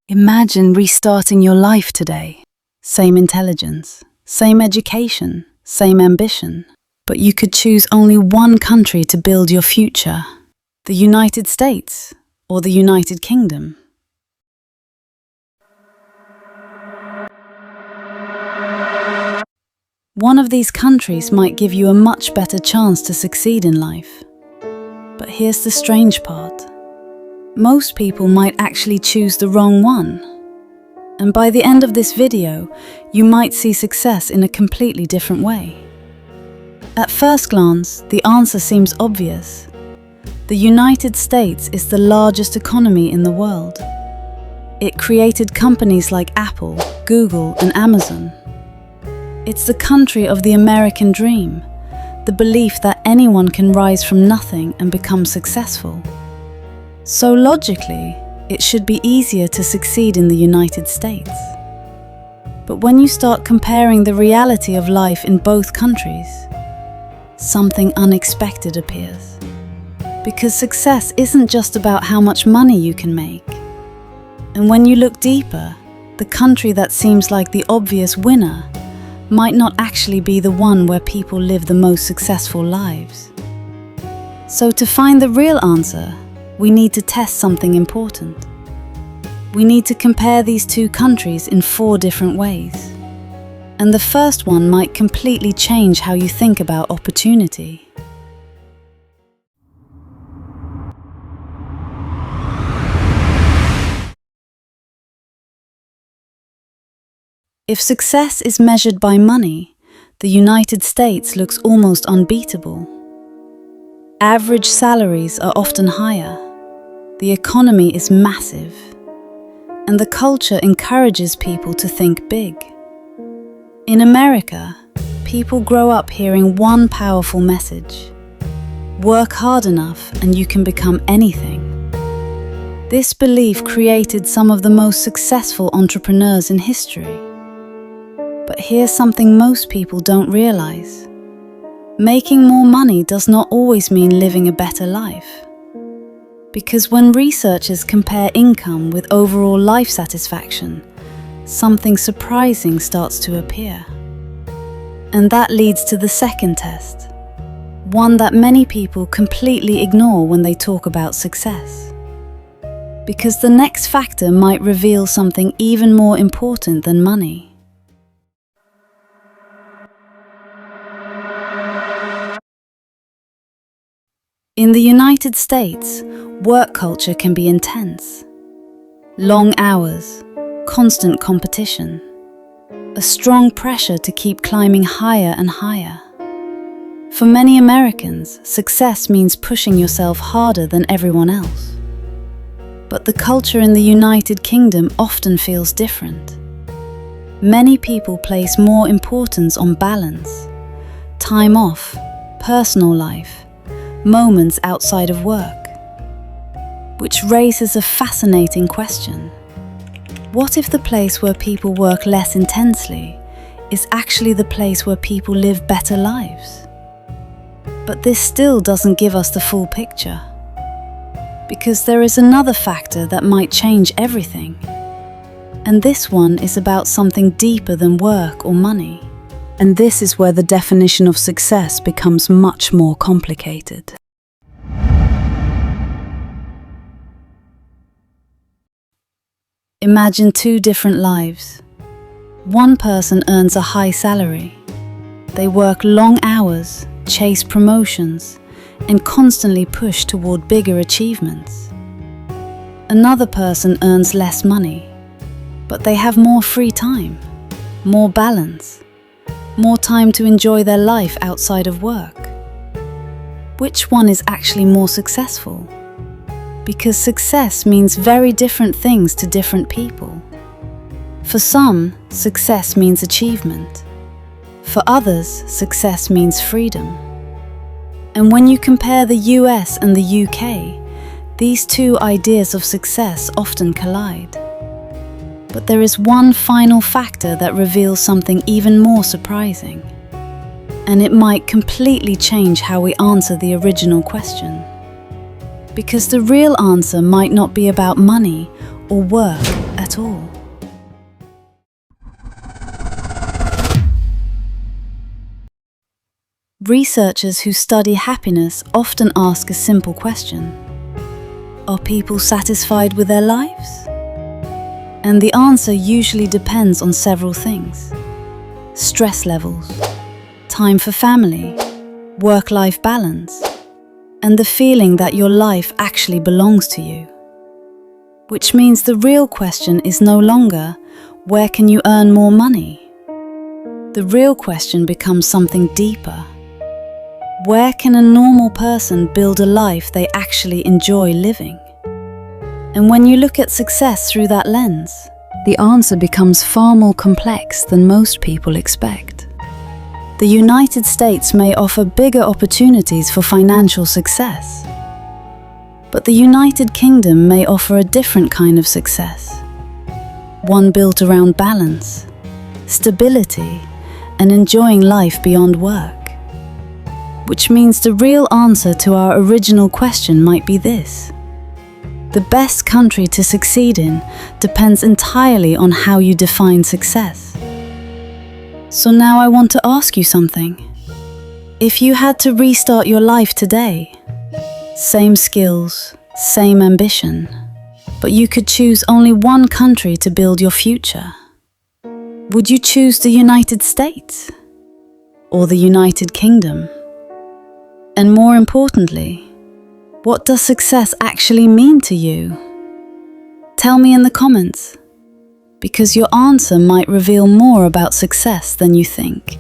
Imagine restarting your life today. Same intelligence, same education, same ambition. But you could choose only one country to build your future. The United States or the United Kingdom. One of these countries might give you a much better chance to succeed in life. But here's the strange part. Most people might actually choose the wrong one. And by the end of this video, you might see success in a completely different way. At first glance, the answer seems obvious. The United States is the largest economy in the world. It created companies like Apple, Google, and Amazon. It's the country of the American dream, the belief that anyone can rise from nothing and become successful. So logically, it should be easier to succeed in the United States. But when you start comparing the reality of life in both countries, something unexpected appears. Because success isn't just about how much money you can make. And when you look deeper, the country that seems like the obvious winner might not actually be the one where people live the most successful lives. So to find the real answer, we need to test something important. We need to compare these two countries in 4 different ways. And the first one might completely change how you think about opportunity. If success is measured by money, the United States looks almost unbeatable. Average salaries are often higher. The economy is massive. And the culture encourages people to think big. In America, people grow up hearing one powerful message: work hard enough and you can become anything. This belief created some of the most successful entrepreneurs in history. But here's something most people don't realize. Making more money does not always mean living a better life. Because when researchers compare income with overall life satisfaction, something surprising starts to appear. And that leads to the second test, one that many people completely ignore when they talk about success. Because the next factor might reveal something even more important than money. In the United States, work culture can be intense. Long hours, constant competition, a strong pressure to keep climbing higher and higher. For many Americans, success means pushing yourself harder than everyone else. But the culture in the United Kingdom often feels different. Many people place more importance on balance, time off, personal life, moments outside of work. Which raises a fascinating question. What if the place where people work less intensely is actually the place where people live better lives? But this still doesn't give us the full picture. Because there is another factor that might change everything. And this one is about something deeper than work or money. And this is where the definition of success becomes much more complicated. Imagine 2 different lives. One person earns a high salary. They work long hours, chase promotions, and constantly push toward bigger achievements. Another person earns less money, but they have more free time, more balance, more time to enjoy their life outside of work. Which one is actually more successful? Because success means very different things to different people. For some, success means achievement. For others, success means freedom. And when you compare the US and the UK, these 2 ideas of success often collide. But there is one final factor that reveals something even more surprising. And it might completely change how we answer the original question. Because the real answer might not be about money or work at all. Researchers who study happiness often ask a simple question: are people satisfied with their lives? And the answer usually depends on several things: stress levels, time for family, work-life balance, and the feeling that your life actually belongs to you. Which means the real question is no longer, where can you earn more money? The real question becomes something deeper. Where can a normal person build a life they actually enjoy living? And when you look at success through that lens, the answer becomes far more complex than most people expect. The United States may offer bigger opportunities for financial success, but the United Kingdom may offer a different kind of success, one built around balance, stability, and enjoying life beyond work. Which means the real answer to our original question might be this: the best country to succeed in depends entirely on how you define success. So now I want to ask you something. If you had to restart your life today, same skills, same ambition, but you could choose only one country to build your future, would you choose the United States or the United Kingdom? And more importantly, what does success actually mean to you? Tell me in the comments, because your answer might reveal more about success than you think.